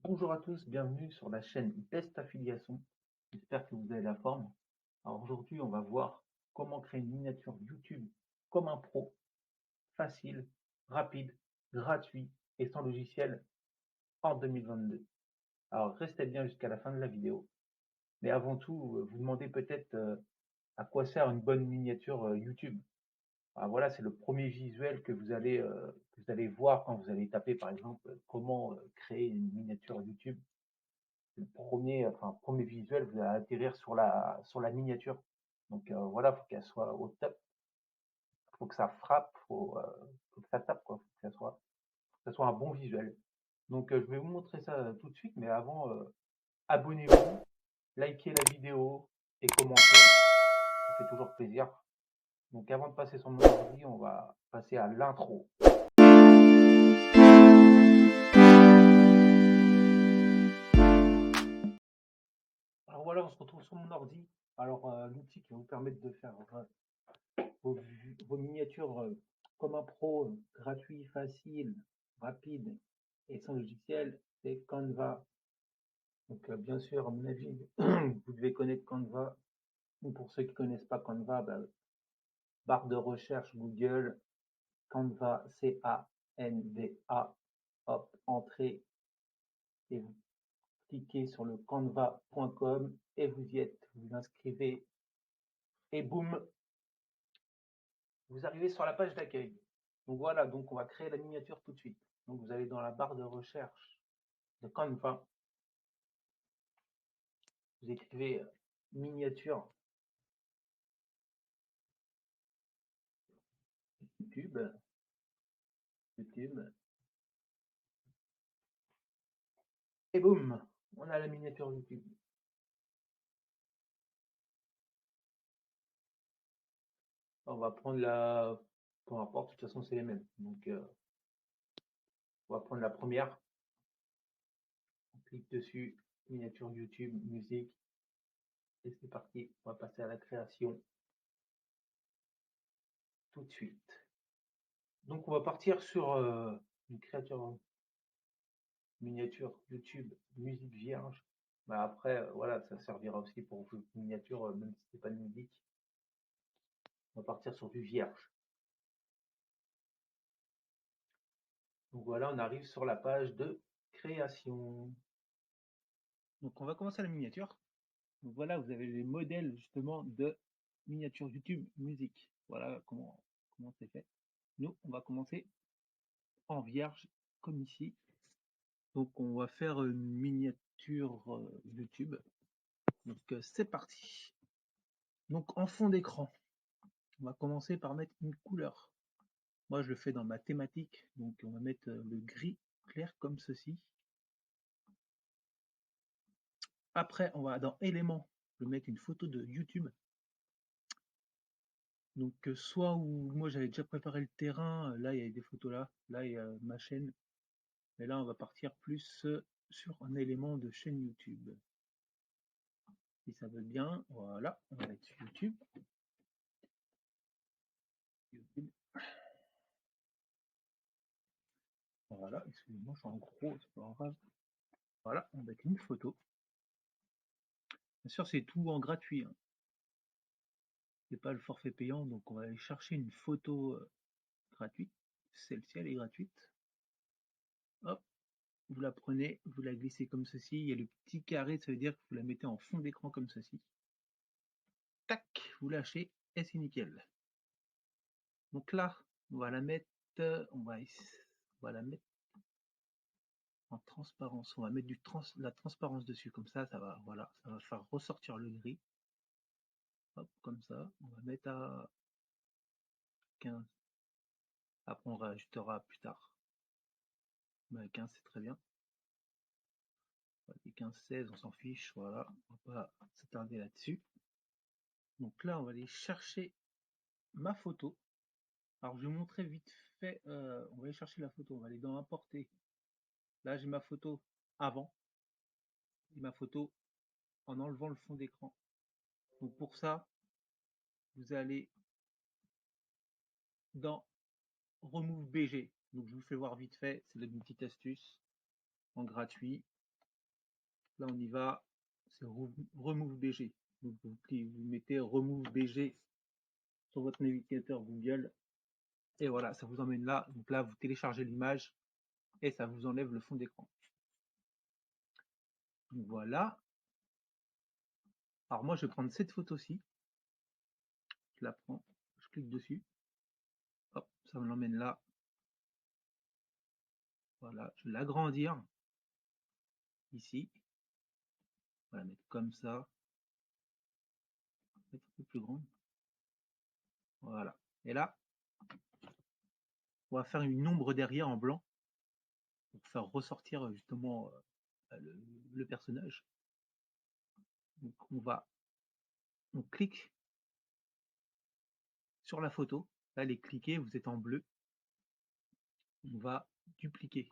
Bonjour à tous, bienvenue sur la chaîne Best Affiliation. J'espère que vous avez la forme. Alors aujourd'hui, on va voir comment créer une miniature YouTube comme un pro, facile, rapide, gratuit et sans logiciel en 2022. Alors restez bien jusqu'à la fin de la vidéo. Mais avant tout, vous demandez peut-être à quoi sert une bonne miniature YouTube. Alors voilà, c'est le premier visuel que vous allez voir quand vous allez taper par exemple comment créer une miniature YouTube. Premier visuel, vous allez atterrir sur la miniature. Donc voilà, faut qu'elle soit au top, faut que ça frappe, faut que ça tape quoi, faut que ça soit un bon visuel. Donc je vais vous montrer ça tout de suite, mais avant, abonnez-vous, likez la vidéo et commentez, ça fait toujours plaisir. Donc avant de passer sur mon ordi, on va passer à l'intro. Alors voilà, on se retrouve sur mon ordi. Alors l'outil qui va vous permettre de faire vos miniatures comme un pro, gratuit, facile, rapide et sans logiciel, c'est Canva. Donc bien sûr, à mon avis, vous devez connaître Canva. Ou pour ceux qui ne connaissent pas Canva, barre de recherche Google, Canva, C-A-N-V-A, hop, entrée, et vous cliquez sur le canva.com et vous y êtes, vous vous inscrivez, et boum, vous arrivez sur la page d'accueil. Donc voilà, donc on va créer la miniature tout de suite. Donc vous allez dans la barre de recherche de Canva, vous écrivez miniature YouTube, YouTube, et boum, on a la miniature YouTube. On va prendre peu importe, de toute façon c'est les mêmes. Donc on va prendre la première, on clique dessus, miniature YouTube, musique, et c'est parti, on va passer à la création tout de suite. Donc on va partir sur une créature miniature YouTube, musique vierge. Bah après, voilà, ça servira aussi pour vos miniatures, même si c'est pas de musique. On va partir sur du vierge. Donc voilà, on arrive sur la page de création. Donc on va commencer la miniature. Donc voilà, vous avez les modèles justement de miniature YouTube musique. Voilà comment c'est fait. Nous, on va commencer en vierge comme ici. Donc on va faire une miniature YouTube. Donc c'est parti. Donc en fond d'écran, on va commencer par mettre une couleur. Moi je le fais dans ma thématique, donc on va mettre le gris clair comme ceci. Après on va dans éléments, je vais mettre une photo de YouTube. Donc soit où moi j'avais déjà préparé le terrain, là il y a des photos là il y a ma chaîne. Mais là on va partir plus sur un élément de chaîne YouTube. Si ça veut bien, voilà, on va être sur YouTube. Voilà, excusez-moi, je suis en gros, c'est pas grave. Voilà, on va mettre une photo. Bien sûr, c'est tout en gratuit, hein. C'est pas le forfait payant, donc on va aller chercher une photo gratuite. Celle-ci, elle est gratuite. Hop, vous la prenez, vous la glissez comme ceci. Il y a le petit carré, ça veut dire que vous la mettez en fond d'écran comme ceci. Tac, vous lâchez et c'est nickel. Donc là, on va la mettre, on va la mettre en transparence. On va mettre la transparence dessus, comme ça va, voilà, ça va faire ressortir le gris. Hop, comme ça, on va mettre à 15. Après, on réajustera plus tard. Mais 15, c'est très bien. Les 15-16, on s'en fiche, voilà, on va pas s'attarder là-dessus. Donc là, on va aller chercher ma photo. Alors, je vais vous montrer vite fait, on va aller chercher la photo, on va aller dans Importer. Là, j'ai ma photo avant et ma photo en enlevant le fond d'écran. Donc pour ça, vous allez dans Remove BG. Donc je vous fais voir vite fait, c'est une petite astuce en gratuit. Là, on y va. C'est Remove BG. Vous mettez Remove BG sur votre navigateur Google. Et voilà, ça vous emmène là. Donc là, vous téléchargez l'image et ça vous enlève le fond d'écran. Donc voilà. Alors moi, je vais prendre cette photo-ci. Je la prends, je clique dessus. Hop, ça me l'emmène là. Voilà, je vais l'agrandir. Ici. On va la mettre comme ça. Mettre un peu plus grande. Voilà. Et là, on va faire une ombre derrière en blanc pour faire ressortir justement le personnage. Donc on clique sur la photo. Là, elle est cliquée, vous êtes en bleu. On va dupliquer.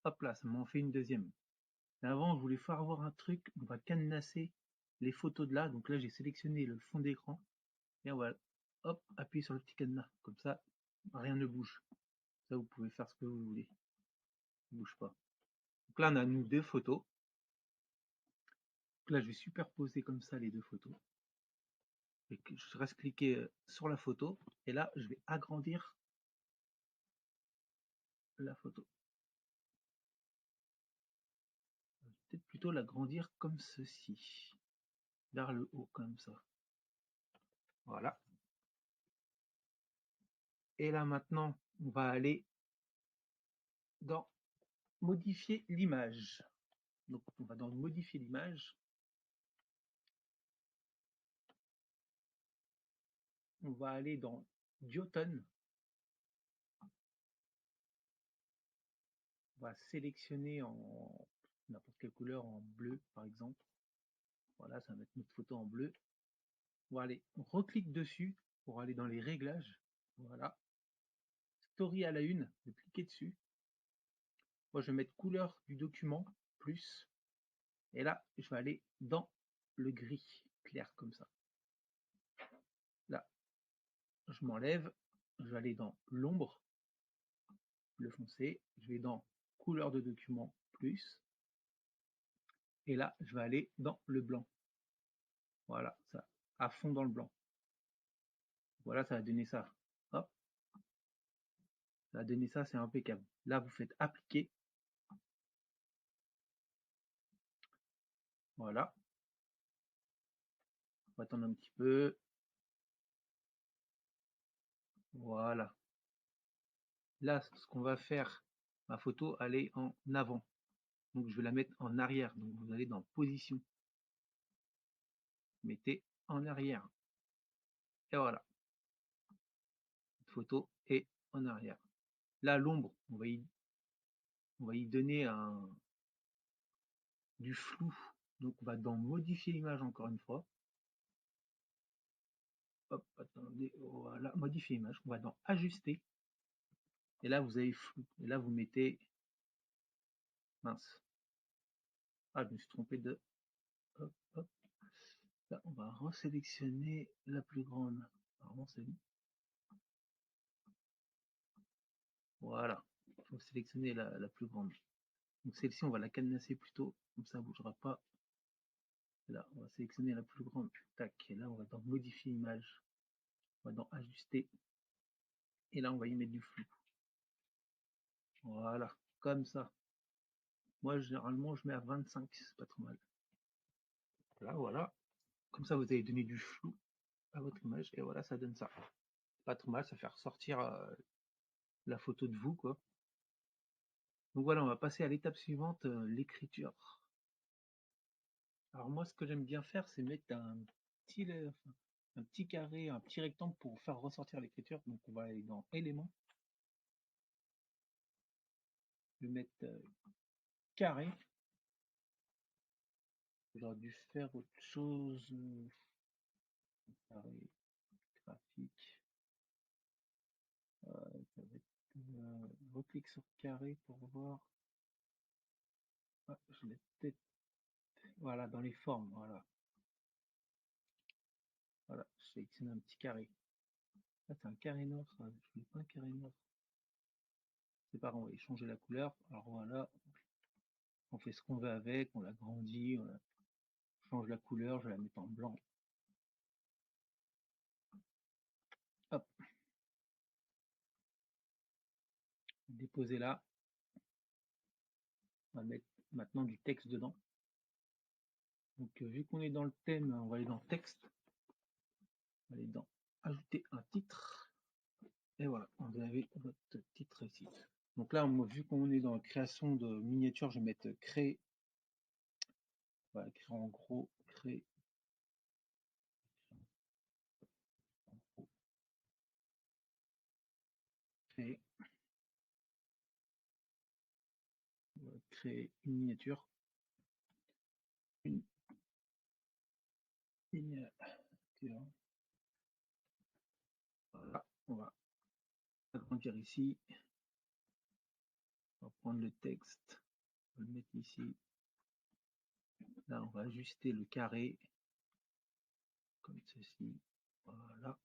Hop là, ça m'en fait une deuxième. Mais avant, je voulais faire avoir un truc. On va cadenasser les photos de là. Donc là, j'ai sélectionné le fond d'écran. Et voilà. Hop, appuyez sur le petit cadenas. Comme ça, rien ne bouge. Ça, vous pouvez faire ce que vous voulez. Ça ne bouge pas. Donc là, on a nous deux photos. Donc là, je vais superposer comme ça les deux photos. Et je reste cliqué sur la photo. Et là, je vais agrandir la photo. Peut-être plutôt l'agrandir comme ceci. Vers le haut, comme ça. Voilà. Et là, maintenant, on va aller dans modifier l'image. Donc, on va dans modifier l'image. On va aller dans Duotone. On va sélectionner en n'importe quelle couleur, en bleu par exemple. Voilà, ça va mettre notre photo en bleu. On va aller, on reclique dessus pour aller dans les réglages. Voilà. Story à la une, je vais cliquer dessus. Moi, je vais mettre couleur du document, plus. Et là, je vais aller dans le gris clair comme ça. Là, je m'enlève. Je vais aller dans l'ombre, le foncé. Je vais dans couleur de document, plus. Et là, je vais aller dans le blanc. Voilà, ça, à fond dans le blanc. Voilà, ça va donner ça. Hop. Ça va donner ça, c'est impeccable. Là, vous faites appliquer. Voilà. On va attendre un petit peu. Voilà. Là, ce qu'on va faire, ma photo, elle est en avant. Donc, je vais la mettre en arrière. Donc, vous allez dans position. Mettez en arrière. Et voilà. Cette photo est en arrière. Là, l'ombre, on va y donner du flou. Donc, on va dans modifier l'image encore une fois. Hop, attendez, voilà, modifier image. On va dans ajuster. Et là, vous avez flou. Et là, vous mettez, mince. Ah, je me suis trompé de, hop, hop. Là, on va resélectionner la plus grande. Normalement, c'est bon. Voilà. Il faut sélectionner la plus grande. Donc, celle-ci, on va la cadenasser plutôt. Comme ça, ne bougera pas. Là, on va sélectionner la plus grande. Tac. Et là, on va dans modifier image. On va dans ajuster. Et là, on va y mettre du flou. Voilà. Comme ça. Moi, généralement, je mets à 25. C'est pas trop mal. Là, voilà. Comme ça, vous avez donné du flou à votre image. Et voilà, ça donne ça. Pas trop mal. Ça fait ressortir la photo de vous, quoi. Donc voilà, on va passer à l'étape suivante, l'écriture. Alors moi, ce que j'aime bien faire, c'est mettre un petit carré, un petit rectangle pour faire ressortir l'écriture. Donc on va aller dans éléments. Je vais mettre carré. J'aurais dû faire autre chose. Carré graphique. Ça va être, reclique sur carré pour voir. Ah, je l'ai peut-être. Voilà, dans les formes. Voilà. Voilà, je sélectionne un petit carré. Là, c'est un carré noir. Ça. Je voulais pas un carré noir. C'est pas grave, on va y changer la couleur. Alors voilà. On fait ce qu'on veut avec, on l'agrandit, on change la couleur, je vais la mettre en blanc. Hop, déposer là. On va mettre maintenant du texte dedans. Donc vu qu'on est dans le thème, on va aller dans texte. On va aller dans ajouter un titre. Et voilà, vous avez votre titre ici. Donc là, moi, vu qu'on est dans la création de miniatures, je vais mettre créer. Voilà, écrire en gros, créer. Créer. Voilà, créer une miniature. Une miniature. Voilà, on va agrandir ici. On va prendre le texte, on va le mettre ici. Là, on va ajuster le carré, comme ceci. Voilà. Là,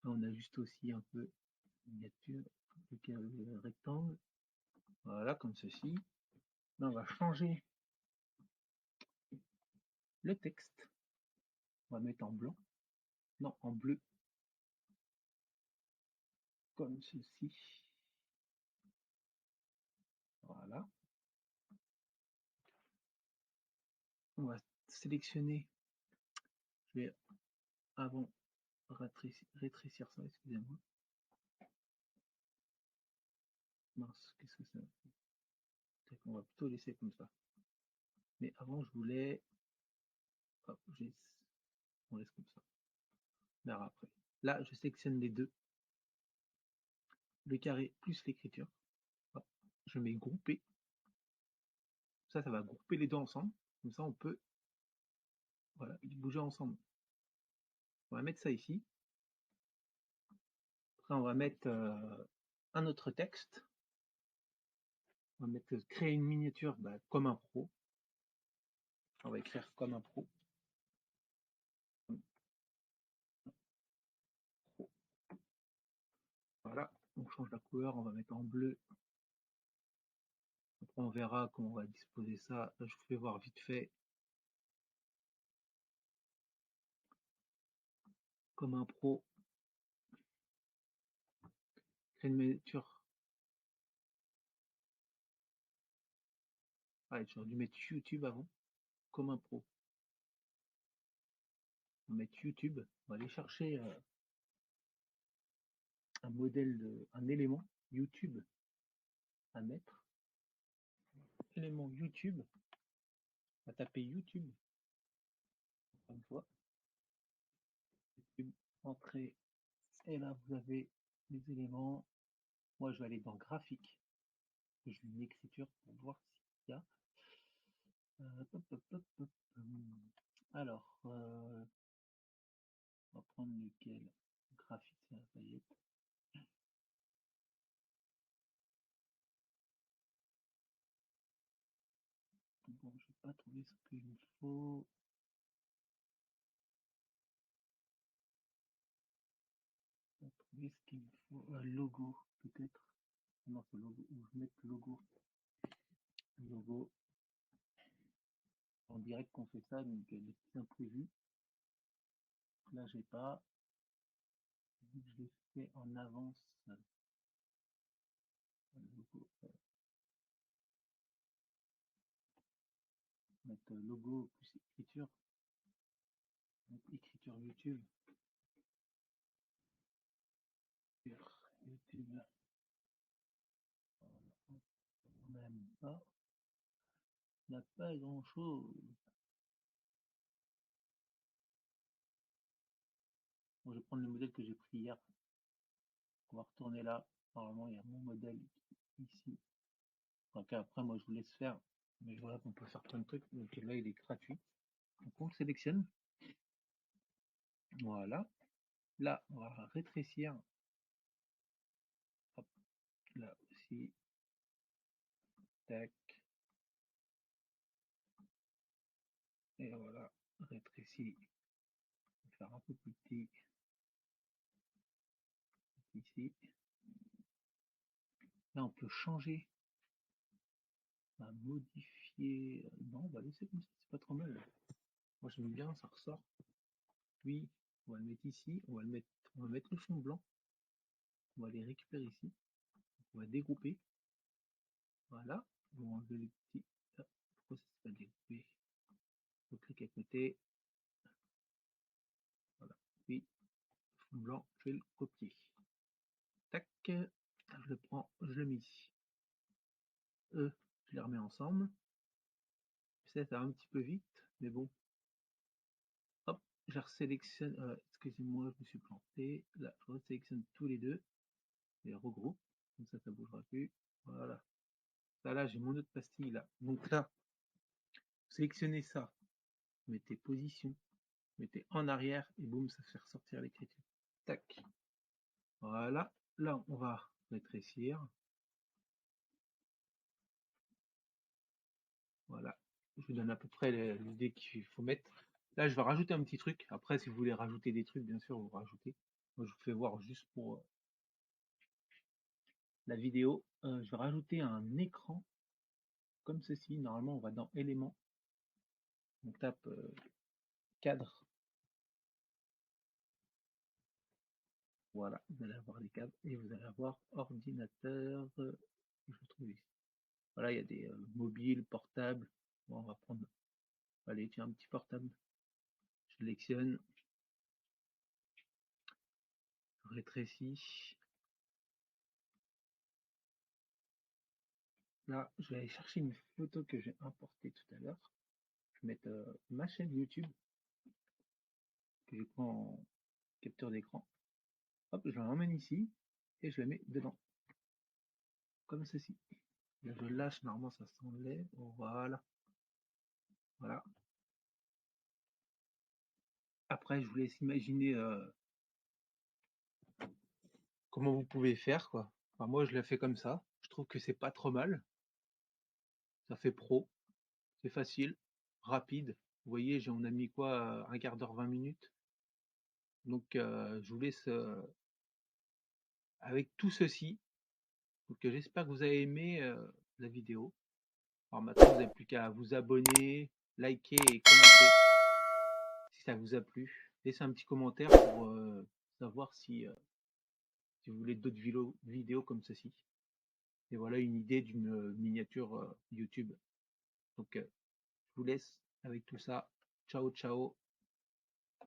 on ajuste aussi un peu la miniature, le rectangle. Voilà, comme ceci. Là, on va changer le texte. On va mettre en blanc. Non, en bleu. Comme ceci. Voilà. On va sélectionner. Je vais avant rétrécir ça, excusez-moi. Mince, qu'est-ce que c'est? On va plutôt laisser comme ça. Mais avant, je voulais. Hop, on laisse comme ça. On verra après. Là, je sélectionne les deux. Le carré plus l'écriture. Je mets grouper. Ça va grouper les deux ensemble. Comme ça, on peut voilà, bouger ensemble. On va mettre ça ici. Après, on va mettre un autre texte. On va mettre créer une miniature comme un pro. On va écrire comme un pro. Voilà, on change la couleur, on va mettre en bleu. Après, on verra comment on va disposer ça. Là, je vous fais voir vite fait. Comme un pro. Créer une miniature. Ah, j'aurais dû mettre YouTube avant. Comme un pro. On va mettre YouTube. On va aller chercher un modèle, un élément YouTube à mettre. Élément YouTube. On va taper YouTube. Encore une fois. YouTube, entrée. Et là, vous avez les éléments. Moi, je vais aller dans graphique. Je mets une écriture pour voir s'il y a. Alors, on va prendre lequel? Graphique, c'est la paillette. Bon, je vais pas trouver ce qu'il me faut. Je vais trouver ce qu'il me faut. Un logo, peut-être. Non, c'est logo. Où je mets le logo. Logo. En direct qu'on fait ça, donc des petits imprévus. Là, j'ai pas. Vu que je l'ai fait en avance. Logo. Mettre logo plus écriture. Écriture YouTube. YouTube. Même pas. Il n'y a pas grand chose. Bon, je vais prendre le modèle que j'ai pris hier. On va retourner là. Normalement, il y a mon modèle ici. Donc après, moi, je vous laisse faire. Mais voilà qu'on peut faire plein de trucs. Donc là, il est gratuit. Donc on le sélectionne. Voilà. Là, on va rétrécir. Hop. Là aussi. Tac. Et voilà. Rétréci. On va faire un peu plus petit. Ici. Là, on peut changer. On va modifier. copier. Non, on va laisser comme ça, c'est pas trop mal. Moi j'aime bien, ça ressort. Oui, on va le mettre ici, on va mettre le fond blanc. On va les récupérer ici. On va dégrouper. Voilà. On va enlever les petits. Ah, pourquoi ça s'est pas dégroupé? On clique à côté. Voilà. Oui, fond blanc, je vais le copier. Tac. Je le prends, je le mets ici. Je les remets ensemble. Ça va un petit peu vite, mais bon. Hop, je resélectionne. Excusez-moi, je me suis planté. Là, je resélectionne tous les deux. Je les regroupe. Comme ça bougera plus. Voilà. Là, j'ai mon autre pastille là. Donc là, sélectionnez ça. Mettez position. Mettez en arrière et boum, ça fait ressortir l'écriture. Tac. Voilà. Là, on va rétrécir. Voilà. Je vous donne à peu près l'idée qu'il faut mettre. Là, je vais rajouter un petit truc. Après, si vous voulez rajouter des trucs, bien sûr, vous rajoutez. Moi, je vous fais voir juste pour la vidéo. Je vais rajouter un écran comme ceci. Normalement, on va dans éléments. On tape cadre. Voilà, vous allez avoir les cadres et vous allez avoir ordinateur. Je trouve ici. Voilà, il y a des mobiles, portables. Bon, on va prendre. Allez, tiens, un petit portable. Je sélectionne. Je rétrécis. Là, je vais aller chercher une photo que j'ai importée tout à l'heure. Je vais mettre ma chaîne YouTube que je prends en capture d'écran. Hop, je la ramène ici et je la mets dedans. Comme ceci. Là, je lâche, normalement ça s'enlève. Voilà. Voilà. Après, je vous laisse imaginer comment vous pouvez faire, quoi. Enfin, moi, je l'ai fait comme ça. Je trouve que c'est pas trop mal. Ça fait pro. C'est facile. Rapide. Vous voyez, on a mis quoi, un quart d'heure, 20 minutes. Donc, je vous laisse avec tout ceci. Donc, j'espère que vous avez aimé la vidéo. Alors maintenant, vous n'avez plus qu'à vous abonner, liker et commenter si ça vous a plu. Laissez un petit commentaire pour savoir si vous voulez d'autres vidéos comme ceci. Et voilà une idée d'une miniature YouTube. Donc, je vous laisse avec tout ça. Ciao, ciao.